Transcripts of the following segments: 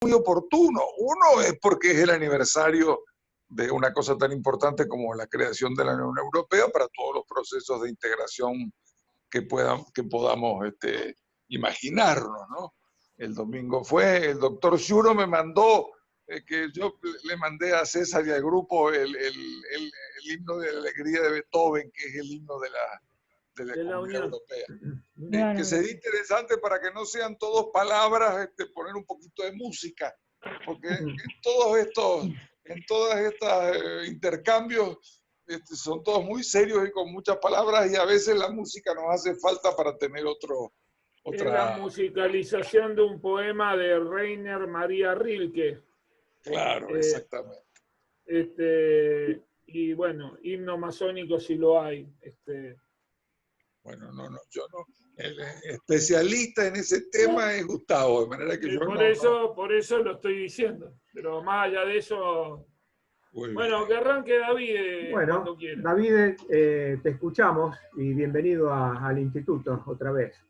muy oportuno. Uno es porque es el aniversario de una cosa tan importante como la creación de la Unión Europea para todos los procesos de integración que podamos imaginarnos, ¿no? El domingo fue, el doctor Shuro me mandó, que yo le mandé a César y al grupo el himno de la alegría de Beethoven, que es el himno de la Comunidad Unión Europea. Claro. Que sería interesante para que no sean todos palabras, poner un poquito de música, porque en todos estos intercambios son todos muy serios y con muchas palabras, y a veces la música nos hace falta para tener Es la musicalización de un poema de Rainer Maria Rilke. Claro, exactamente. Y bueno, himno masónico si lo hay. Bueno, yo no. El especialista en ese tema es Gustavo, de manera que yo por eso lo estoy diciendo. Pero más allá de eso. Muy bueno, bien. Que arranque David cuando quiera. David, te escuchamos y bienvenido al instituto otra vez.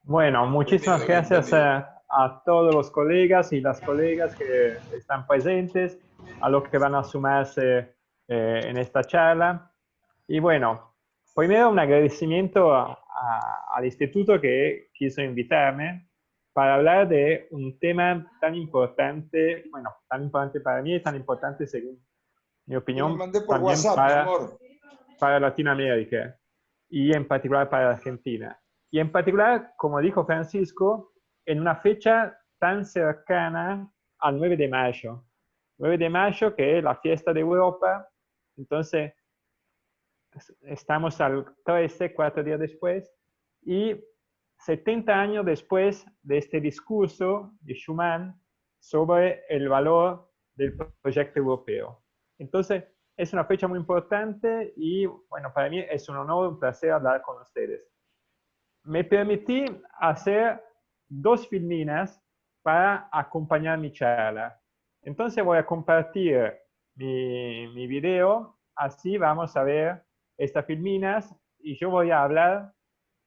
Bueno, muchísimas gracias a todos los colegas y las colegas que están presentes, a los que van a sumarse en esta charla. Y bueno, primero un agradecimiento al instituto que quiso invitarme para hablar de un tema tan importante, bueno, tan importante para mí y tan importante según mi opinión, mandé por también WhatsApp, para Latinoamérica y en particular para Argentina. Y en particular, como dijo Francisco, en una fecha tan cercana al 9 de mayo. 9 de mayo, que es la fiesta de Europa. Entonces, estamos al 13, 4 días después, y 70 años después de este discurso de Schuman sobre el valor del proyecto europeo. Entonces, es una fecha muy importante y, bueno, para mí es un honor, un placer hablar con ustedes. Me permití hacer 2 filminas para acompañar mi charla. Entonces voy a compartir mi video, así vamos a ver estas filminas y yo voy a hablar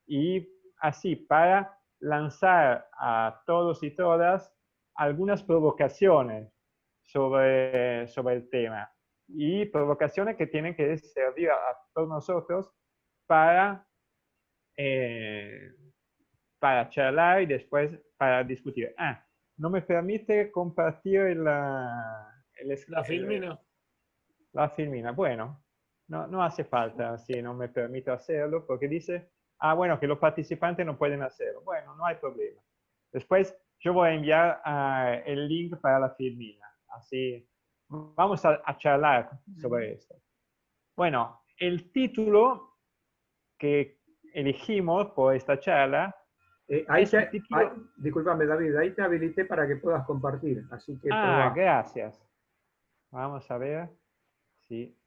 y así para lanzar a todos y todas algunas provocaciones sobre el tema y provocaciones que tienen que servir a todos nosotros para charlar y después para discutir. No me permite compartir la filmina. La filmina. Bueno, no hace falta si no me permite hacerlo, porque dice, bueno, que los participantes no pueden hacerlo. Bueno, no hay problema. Después yo voy a enviar el link para la filmina. Así vamos a charlar sobre esto. Bueno, el título que elegimos por esta charla. Discúlpame, David, ahí te habilité para que puedas compartir, así que gracias. Vamos a ver si...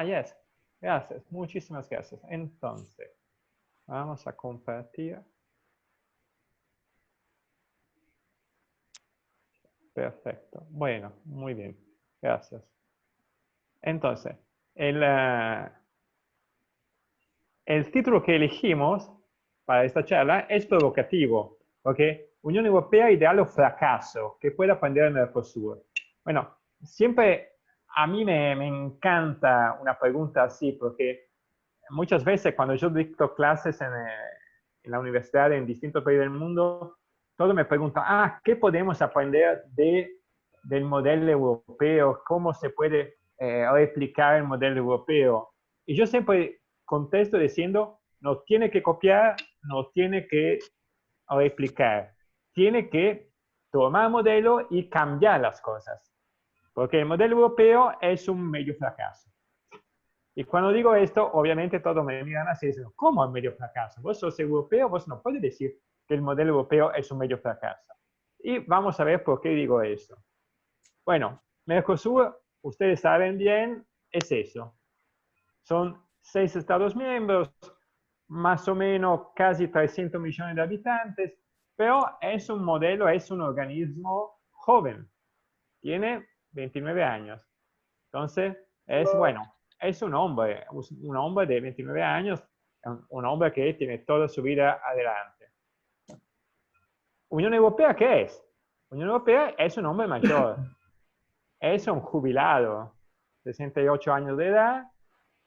yes, gracias, muchísimas gracias. Entonces, vamos a compartir. Perfecto, bueno, muy bien, gracias. Entonces, el título que elegimos para esta charla es provocativo, ¿ok? Unión Europea ideal o fracaso, ¿qué puede aprender el Mercosur? Bueno, siempre a mí me encanta una pregunta así, porque muchas veces cuando yo dicto clases en la universidad en distintos países del mundo, todos me preguntan, ¿qué podemos aprender del modelo europeo? ¿Cómo se puede replicar el modelo europeo? Y yo siempre contesto diciendo, no tiene que copiar, no tiene que replicar, tiene que tomar el modelo y cambiar las cosas, porque el modelo europeo es un medio fracaso. Y cuando digo esto, obviamente todos me miran así y dicen, ¿cómo es medio fracaso? Vos sos europeo, vos no puedes decir que el modelo europeo es un medio fracaso. Y vamos a ver por qué digo eso. Bueno, Mercosur, ustedes saben bien, es eso. Son 6 Estados miembros, más o menos casi 300 millones de habitantes, pero es un modelo, es un organismo joven. Tiene 29 años. Entonces, es un hombre de 29 años, un hombre que tiene toda su vida adelante. ¿Unión Europea qué es? Unión Europea es un hombre mayor, es un jubilado, 68 años de edad,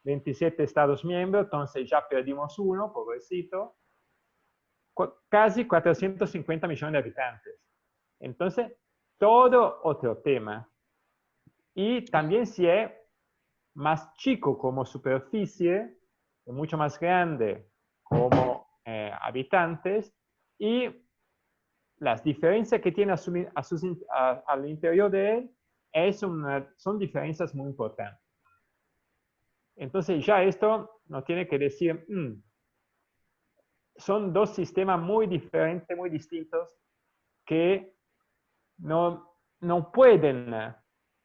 27 Estados miembros, entonces ya perdimos uno, pobrecito, casi 450 millones de habitantes. Entonces, todo otro tema. Y también si es más chico como superficie, mucho más grande como habitantes, y las diferencias que tiene al interior de él son diferencias muy importantes. Entonces ya esto nos tiene que decir, son dos sistemas muy diferentes, muy distintos, que no pueden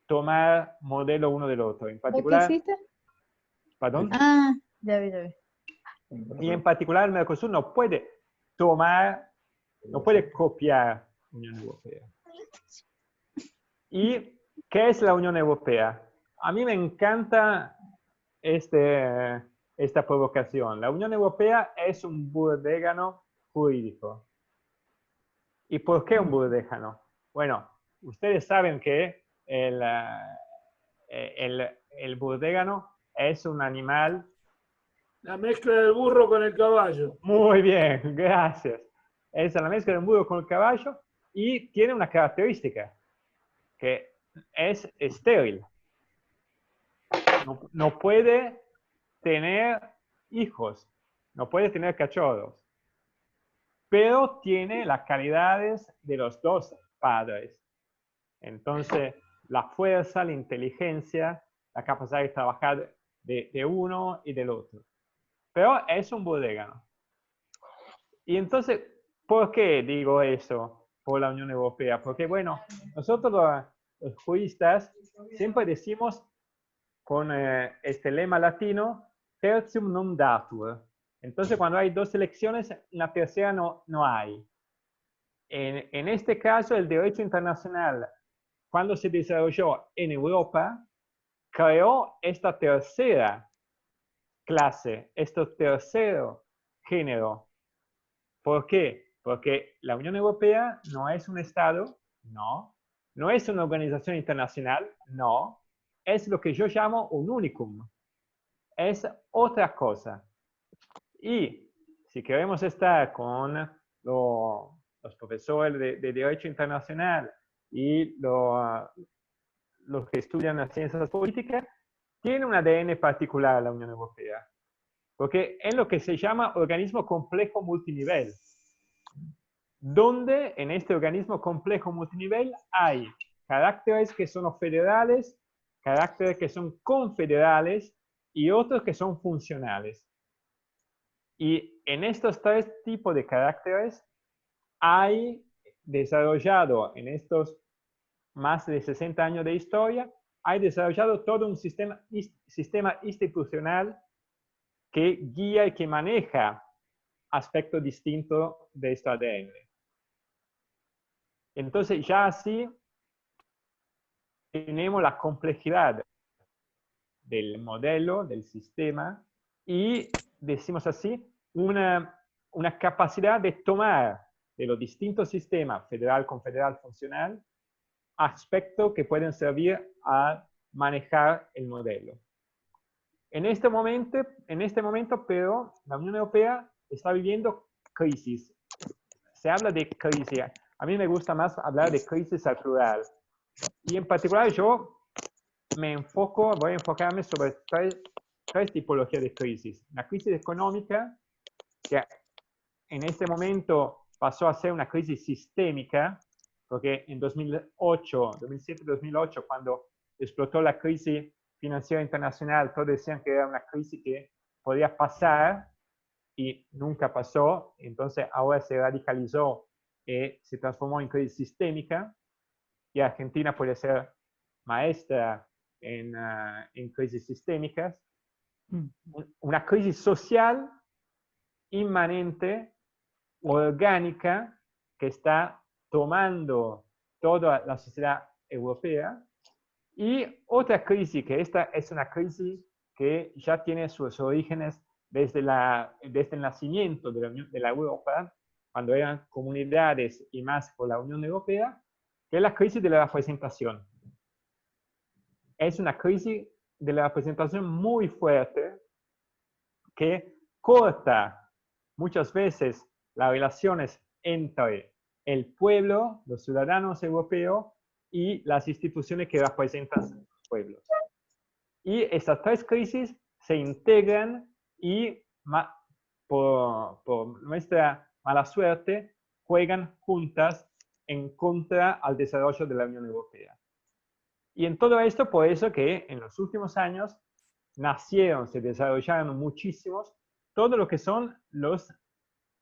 tomar modelo uno del otro. En particular, ¿Qué hiciste? perdón. Ah, ya vi, ya vi. Y en particular el Mercosur no puede copiar la Unión Europea. ¿Y qué es la Unión Europea? A mí me encanta esta provocación. La Unión Europea es un burdégano jurídico. ¿Y por qué un burdégano? Bueno, ustedes saben que el burdégano es un animal. La mezcla del burro con el caballo. Muy bien, gracias. Es la mezcla del burro con el caballo y tiene una característica, que es estéril. No puede tener hijos, no puede tener cachorros, pero tiene las calidades de los dos padres. Entonces, la fuerza, la inteligencia, la capacidad de trabajar de uno y del otro. Pero es un burdégano. Y entonces, ¿por qué digo eso por la Unión Europea? Porque, bueno, nosotros los juristas siempre decimos con este lema latino, tertium non datur. Entonces, cuando hay dos elecciones, la tercera no hay. En este caso, el derecho internacional, cuando se desarrolló en Europa, creó esta tercera clase, este tercer género. ¿Por qué? Porque la Unión Europea no es un Estado, no es una organización internacional, no, es lo que yo llamo un unicum, es otra cosa. Y si queremos estar con los profesores de Derecho Internacional y los que estudian las ciencias políticas, tiene un ADN particular la Unión Europea, porque es lo que se llama organismo complejo multinivel, donde en este organismo complejo multinivel hay caracteres que son federales, caracteres que son confederales y otros que son funcionales. Y en estos tres tipos de caracteres hay desarrollado en estos más de 60 años de historia, hay desarrollado todo un sistema institucional que guía y que maneja aspectos distintos de este ADN. Entonces ya así tenemos la complejidad del modelo, del sistema, y decimos así, una capacidad de tomar de los distintos sistemas, federal, confederal, funcional, aspectos que pueden servir a manejar el modelo. En este momento, pero, la Unión Europea está viviendo crisis. Se habla de crisis. A mí me gusta más hablar de crisis al plural. Y en particular yo voy a enfocarme sobre tres tipologías de crisis. La crisis económica, que en este momento pasó a ser una crisis sistémica, porque en 2007-2008, cuando explotó la crisis financiera internacional, todos decían que era una crisis que podía pasar y nunca pasó. Entonces ahora se radicalizó y se transformó en crisis sistémica, y Argentina puede ser maestra en crisis sistémicas. Una crisis social inmanente, orgánica, que está tomando toda la sociedad europea. Y otra crisis, que esta es una crisis que ya tiene sus orígenes desde el nacimiento de la Europa, cuando eran comunidades y más por la Unión Europea, que es la crisis de la representación. Es una crisis de la representación muy fuerte que corta muchas veces las relaciones entre el pueblo, los ciudadanos europeos y las instituciones que representan los pueblos. Y estas tres crisis se integran y por nuestra mala suerte juegan juntas en contra al desarrollo de la Unión Europea. Y en todo esto, por eso que en los últimos años nacieron, se desarrollaron muchísimos, todo lo que son los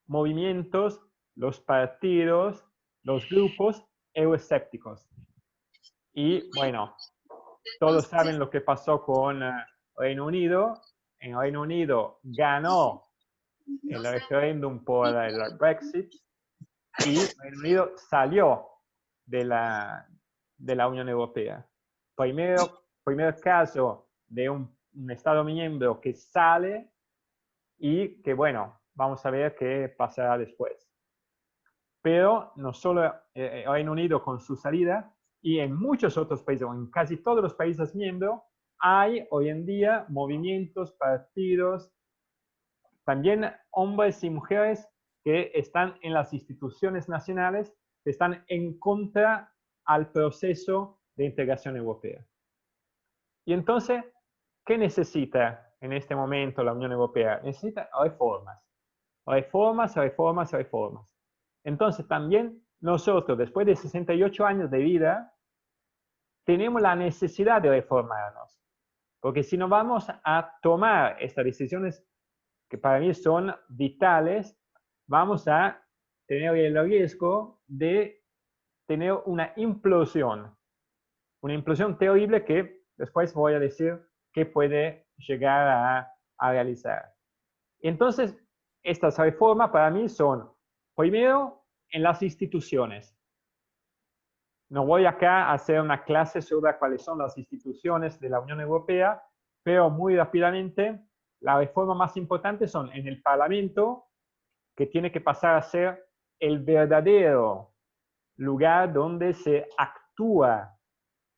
movimientos, los partidos, los grupos euroescépticos. Y bueno, todos saben lo que pasó con Reino Unido. En Reino Unido ganó el referéndum por el Brexit y Reino Unido salió de la Unión Europea. Primer caso de un Estado miembro que sale y que, bueno, vamos a ver qué pasará después. Pero no solo Reino Unido con su salida, y en muchos otros países, o en casi todos los países miembros, hay hoy en día movimientos, partidos, también hombres y mujeres que están en las instituciones nacionales, que están en contra al proceso de integración europea. Y entonces, ¿qué necesita en este momento la Unión Europea? Necesita reformas. Reformas, reformas, reformas. Entonces también nosotros, después de 68 años de vida, tenemos la necesidad de reformarnos. Porque si no vamos a tomar estas decisiones que para mí son vitales, vamos a tener el riesgo de tener una implosión terrible que después voy a decir que puede llegar a realizar. Entonces, estas reformas para mí son, primero, en las instituciones. No voy acá a hacer una clase sobre cuáles son las instituciones de la Unión Europea, pero muy rápidamente, las reformas más importantes son en el Parlamento, que tiene que pasar a ser el verdadero lugar donde se actúa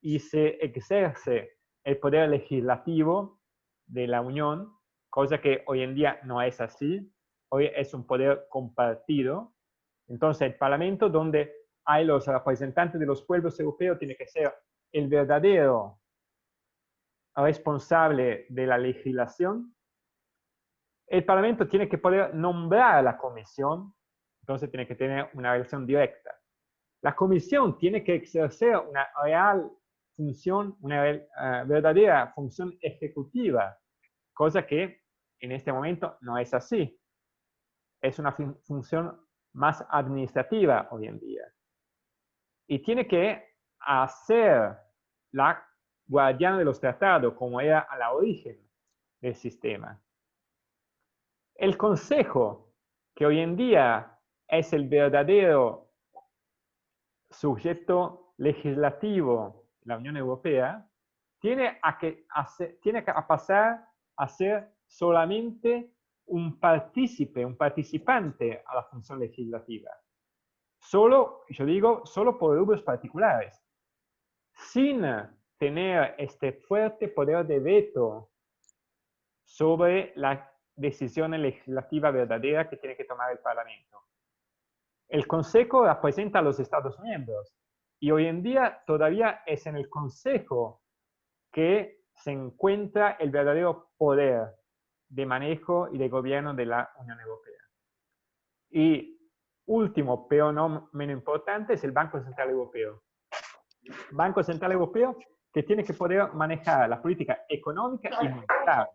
y se ejerce el poder legislativo de la Unión, cosa que hoy en día no es así. Hoy es un poder compartido. Entonces, el Parlamento, donde hay los representantes de los pueblos europeos, tiene que ser el verdadero responsable de la legislación. El Parlamento tiene que poder nombrar a la Comisión, entonces tiene que tener una relación directa. La Comisión tiene que ejercer una real función, una verdadera función ejecutiva, cosa que en este momento no es así. Es una función más administrativa hoy en día. Y tiene que hacer la guardiana de los tratados, como era a la origen del sistema. El Consejo, que hoy en día es el verdadero sujeto legislativo de la Unión Europea, tiene que pasar a ser solamente un participante a la función legislativa. Solo, yo digo, solo por rubros particulares, sin tener este fuerte poder de veto sobre la decisión legislativa verdadera que tiene que tomar el Parlamento. El Consejo representa a los Estados miembros y hoy en día todavía es en el Consejo que se encuentra el verdadero poder de manejo y de gobierno de la Unión Europea. Y último, pero no menos importante, es el Banco Central Europeo. Banco Central Europeo que tiene que poder manejar la política económica y monetaria.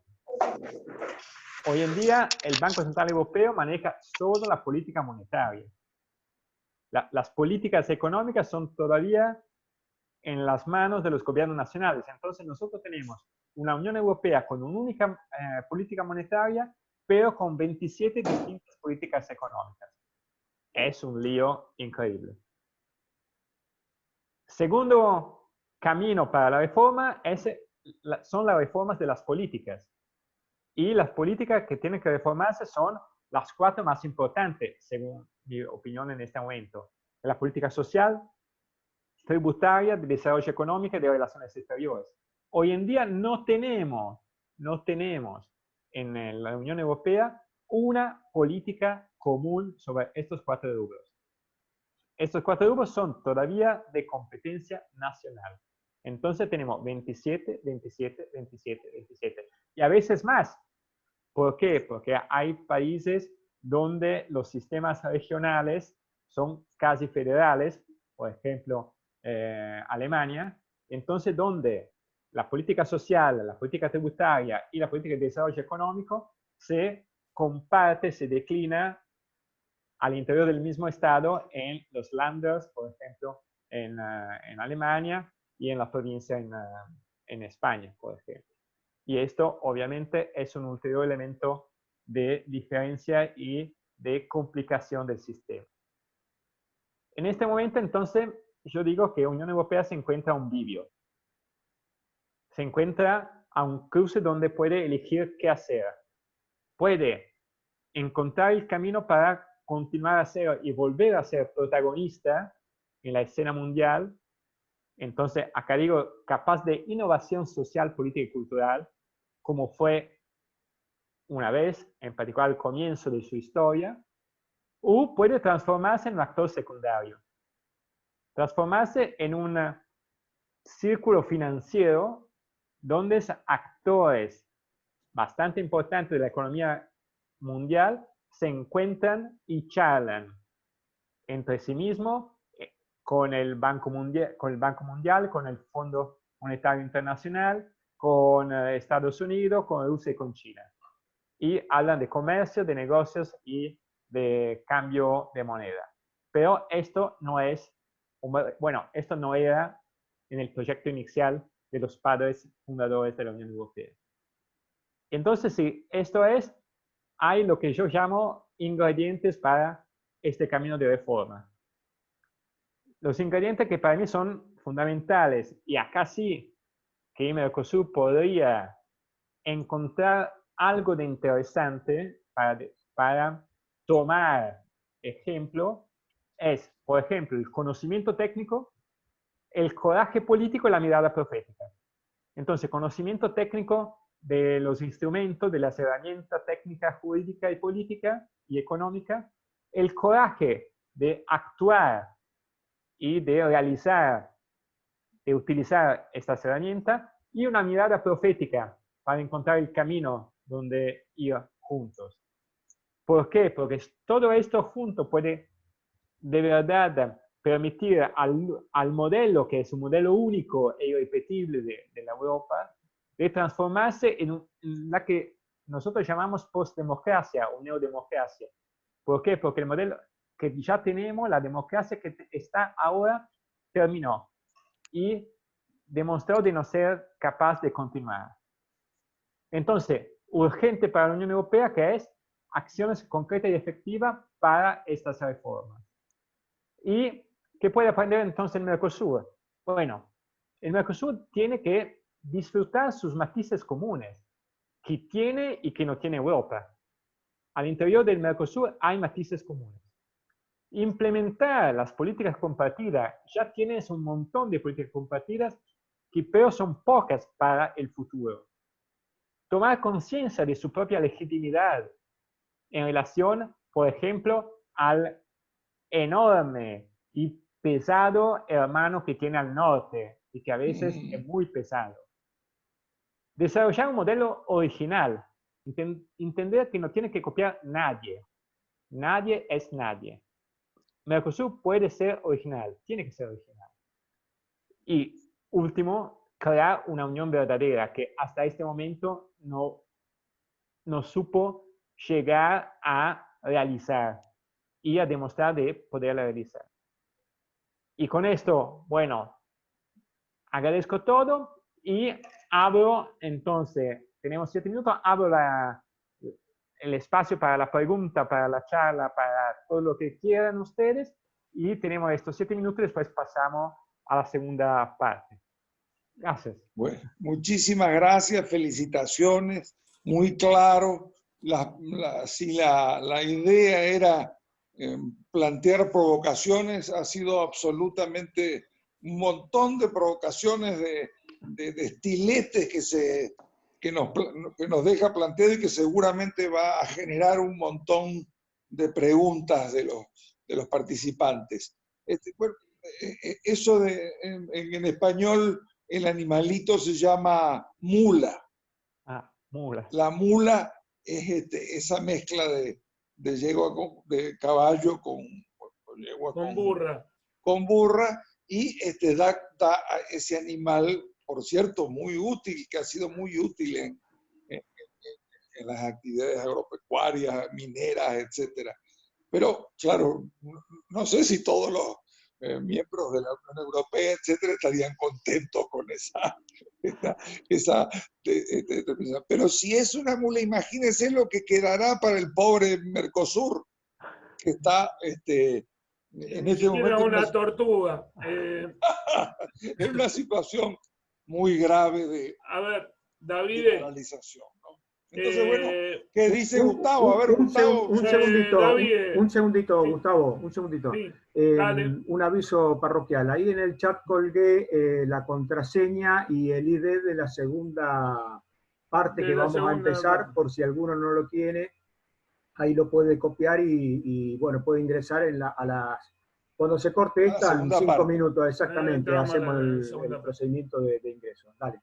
Hoy en día, el Banco Central Europeo maneja solo la política monetaria. Las políticas económicas son todavía en las manos de los gobiernos nacionales. Entonces, nosotros tenemos una Unión Europea con una única política monetaria, pero con 27 distintas políticas económicas. Es un lío increíble. Segundo camino para la reforma son las reformas de las políticas. Y las políticas que tienen que reformarse son las 4 más importantes, según mi opinión en este momento. La política social, tributaria, de desarrollo económico y de relaciones exteriores. Hoy en día no tenemos en la Unión Europea una política común sobre estos 4 rubros. Estos 4 rubros son todavía de competencia nacional. Entonces tenemos 27, 27, 27, 27. Y a veces más. ¿Por qué? Porque hay países donde los sistemas regionales son casi federales, por ejemplo, Alemania. Entonces, donde la política social, la política tributaria y la política de desarrollo económico se comparte, se declina al interior del mismo estado en los Länders, por ejemplo, en Alemania y en la provincia en España, por ejemplo. Y esto obviamente es un ulterior elemento de diferencia y de complicación del sistema. En este momento, entonces, yo digo que la Unión Europea se encuentra a un bivio. Se encuentra a un cruce donde puede elegir qué hacer. Puede encontrar el camino para continuar a ser y volver a ser protagonista en la escena mundial. Entonces, acá digo, capaz de innovación social, política y cultural, como fue una vez, en particular al comienzo de su historia, o puede transformarse en un actor secundario. Transformarse en un círculo financiero donde actores bastante importantes de la economía mundial se encuentran y charlan entre sí mismos con el Banco Mundial, con el Fondo Monetario Internacional, con Estados Unidos, con Rusia y con China. Y hablan de comercio, de negocios y de cambio de moneda. Pero esto no es, bueno, esto no era en el proyecto inicial de los padres fundadores de la Unión Europea. Entonces, sí, esto es, hay lo que yo llamo ingredientes para este camino de reforma. Los ingredientes que para mí son fundamentales, y acá sí que Mercosur podría encontrar algo de interesante para tomar ejemplo, es, por ejemplo, el conocimiento técnico, el coraje político y la mirada profética. Entonces, conocimiento técnico de los instrumentos, de las herramientas técnicas, jurídicas y política y económica, el coraje de actuar y de realizar, de utilizar estas herramientas, y una mirada profética para encontrar el camino donde ir juntos. ¿Por qué? Porque todo esto junto puede de verdad permitir al modelo, que es un modelo único e irrepetible de la Europa, de transformarse en la que nosotros llamamos postdemocracia o neodemocracia. ¿Por qué? Porque el modelo que ya tenemos, la democracia que está ahora, terminó y demostró de no ser capaz de continuar. Entonces, urgente para la Unión Europea, que es acciones concretas y efectivas para estas reformas. ¿Y qué puede aprender entonces el Mercosur? Bueno, el Mercosur tiene que disfrutar sus matices comunes, que tiene y que no tiene Europa. Al interior del Mercosur hay matices comunes. Implementar las políticas compartidas, ya tienes un montón de políticas compartidas, que pero son pocas para el futuro. Tomar conciencia de su propia legitimidad en relación, por ejemplo, al enorme y pesado hermano que tiene al norte y que a veces es muy pesado. Desarrollar un modelo original, entender que no tiene que copiar nadie. Nadie es nadie. Mercosur puede ser original, tiene que ser original. Y último, crear una unión verdadera que hasta este momento no supo llegar a realizar y a demostrar de poder realizar. Y con esto, bueno, agradezco todo y abro entonces, tenemos 7 minutos, abro el espacio para la pregunta, para la charla, para todo lo que quieran ustedes, y tenemos estos 7 minutos y después pasamos a la segunda parte. Gracias. Bueno, muchísimas gracias, felicitaciones, muy claro. Si la idea era plantear provocaciones, ha sido absolutamente un montón de provocaciones de estiletes que nos deja planteado y que seguramente va a generar un montón de preguntas de los participantes. Bueno, eso en español, el animalito se llama mula. Ah, mula. La mula es esa mezcla de de caballo con yegua Con burra. Con burra, y da a ese animal, por cierto, muy útil, que ha sido muy útil en las actividades agropecuarias, mineras, etcétera. Pero, claro, no sé si todos los miembros de la Unión Europea, etcétera, estarían contentos con esa pero si es una mula, imagínense lo que quedará para el pobre Mercosur, que está en este momento una tortuga. en una situación muy grave de paralización, ¿no? Entonces, bueno, ¿qué dice Gustavo? A ver, Gustavo. Un segundito, Gustavo, un segundito. Sí, un aviso parroquial. Ahí en el chat colgué la contraseña y el ID de la segunda parte que vamos a empezar, por si alguno no lo tiene. Ahí lo puede copiar y bueno, puede ingresar cuando se corte esta, en 5 minutos exactamente, hacemos el procedimiento de ingreso. Dale.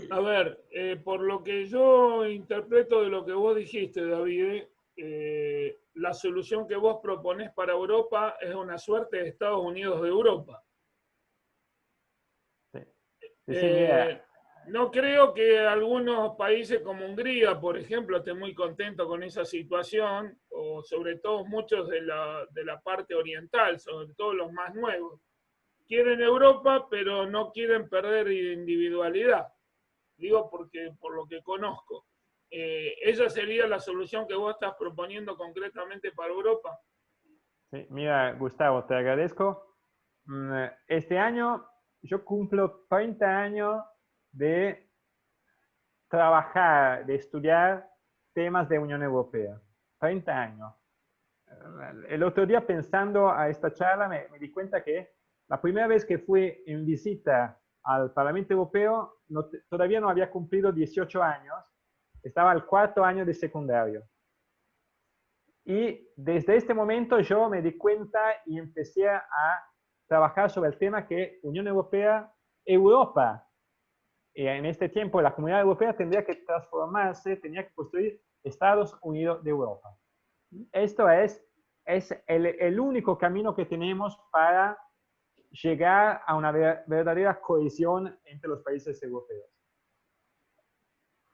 A ver, por lo que yo interpreto de lo que vos dijiste, David, la solución que vos proponés para Europa es una suerte de Estados Unidos de Europa. No creo que algunos países como Hungría, por ejemplo, estén muy contentos con esa situación, o sobre todo muchos de la parte oriental, sobre todo los más nuevos. Quieren Europa, pero no quieren perder individualidad. Digo porque por lo que conozco. ¿Esa sería la solución que vos estás proponiendo concretamente para Europa? Sí, mira, Gustavo, te agradezco. Este año yo cumplo 30 años de trabajar, de estudiar temas de Unión Europea. 30 años. El otro día, pensando a esta charla, me di cuenta que la primera vez que fui en visita al Parlamento Europeo, todavía no había cumplido 18 años, estaba al 4º año de secundario. Y desde este momento yo me di cuenta y empecé a trabajar sobre el tema que Unión Europea, Europa, en este tiempo la Comunidad Europea tendría que transformarse, tenía que construir Estados Unidos de Europa. Esto es el único camino que tenemos para llegar a una verdadera cohesión entre los países europeos.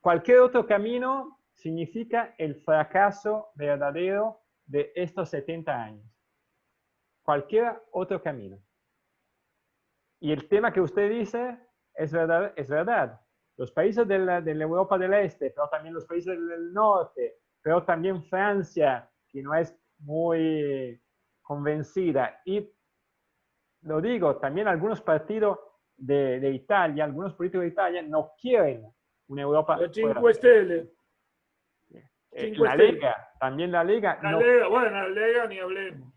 Cualquier otro camino significa el fracaso verdadero de estos 70 años. Cualquier otro camino. Y el tema que usted dice es verdad. Los países de la Europa del Este, pero también los países del Norte, pero también Francia, que no es muy convencida, y lo digo, también algunos partidos de Italia, algunos políticos de Italia no quieren una Europa. Los 5 Stelle. La Lega, también la Lega. Bueno, la Lega ni hablemos.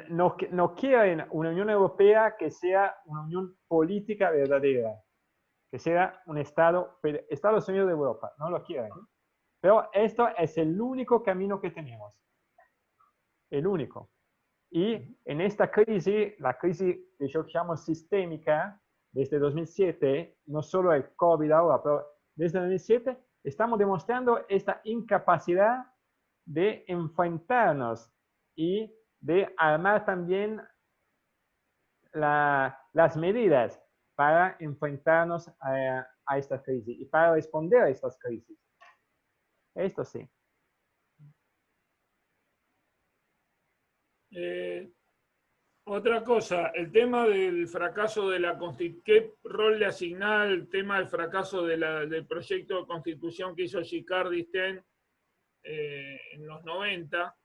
No quieren una Unión Europea que sea una unión política verdadera, que sea un Estados Unidos de Europa, no lo quieren. Pero esto es el único camino que tenemos. El único. Y en esta crisis, la crisis que yo llamo sistémica, desde 2007, no solo el COVID ahora, pero desde 2007, estamos demostrando esta incapacidad de enfrentarnos y de armar también las medidas para enfrentarnos a esta crisis y para responder a estas crisis. Esto sí. Otra cosa, el tema del fracaso de la Constitución, ¿qué rol le asigna el tema del fracaso del proyecto de constitución que hizo Giscard d'Estaing en los 90?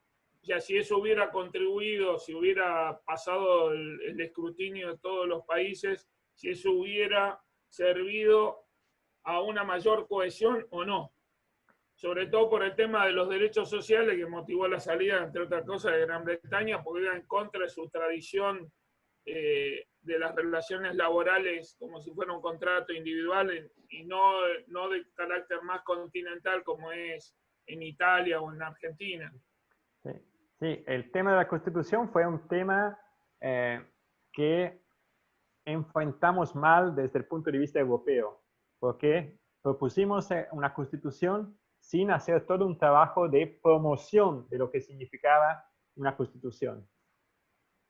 O sea, si eso hubiera contribuido, si hubiera pasado el escrutinio de todos los países, si eso hubiera servido a una mayor cohesión o no. Sobre todo por el tema de los derechos sociales que motivó la salida, entre otras cosas, de Gran Bretaña, porque iba en contra de su tradición de las relaciones laborales como si fuera un contrato individual y no de carácter más continental como es en Italia o en Argentina. Sí, sí, el tema de la Constitución fue un tema que enfrentamos mal desde el punto de vista europeo, porque propusimos una Constitución sin hacer todo un trabajo de promoción de lo que significaba una Constitución.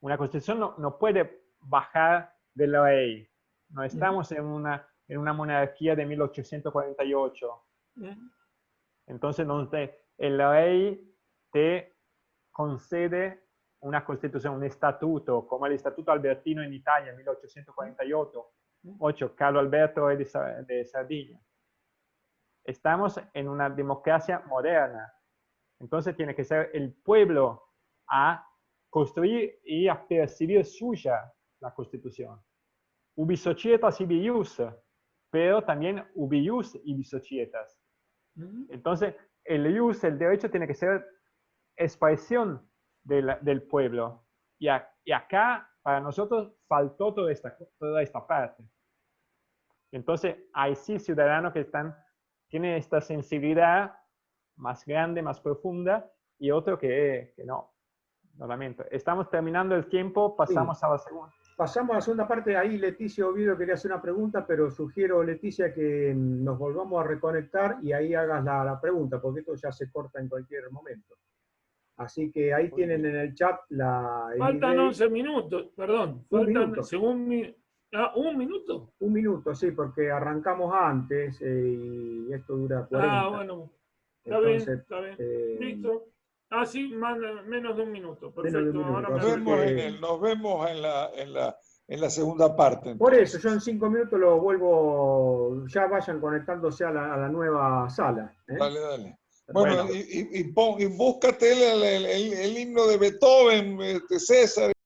Una Constitución no puede bajar de la ley. No estamos en una monarquía de 1848. Entonces, la ley te concede una Constitución, un estatuto, como el Estatuto Albertino en Italia en 1848, Carlo Alberto Re de Sardinia. Estamos en una democracia moderna. Entonces tiene que ser el pueblo a construir y a percibir suya la Constitución. Ubi societas ibi ius, pero también ubi ius ibi societas. Entonces, el ius, el derecho, tiene que ser expresión del pueblo. Y acá, para nosotros, faltó toda esta parte. Entonces, hay sí ciudadanos que tienen esta sensibilidad más grande, más profunda, y otro que no. Lo lamento. Estamos terminando el tiempo, pasamos a la segunda. Pasamos a la segunda parte. Ahí Leticia Oviedo quería hacer una pregunta, pero sugiero, Leticia, que nos volvamos a reconectar y ahí hagas la pregunta, porque esto ya se corta en cualquier momento. Así que ahí tienen en el chat Faltan 11 minutos, perdón. Faltan, según ¿un minuto? Un minuto, sí, porque arrancamos antes y esto dura 40. Bueno. Entonces, está bien. Listo. Sí, menos de un minuto. Perfecto. Ahora nos vemos en la segunda parte. Entonces. Por eso, yo en 5 minutos lo vuelvo, ya vayan conectándose a la nueva sala. Dale. Bueno, y búscate el himno de Beethoven, César.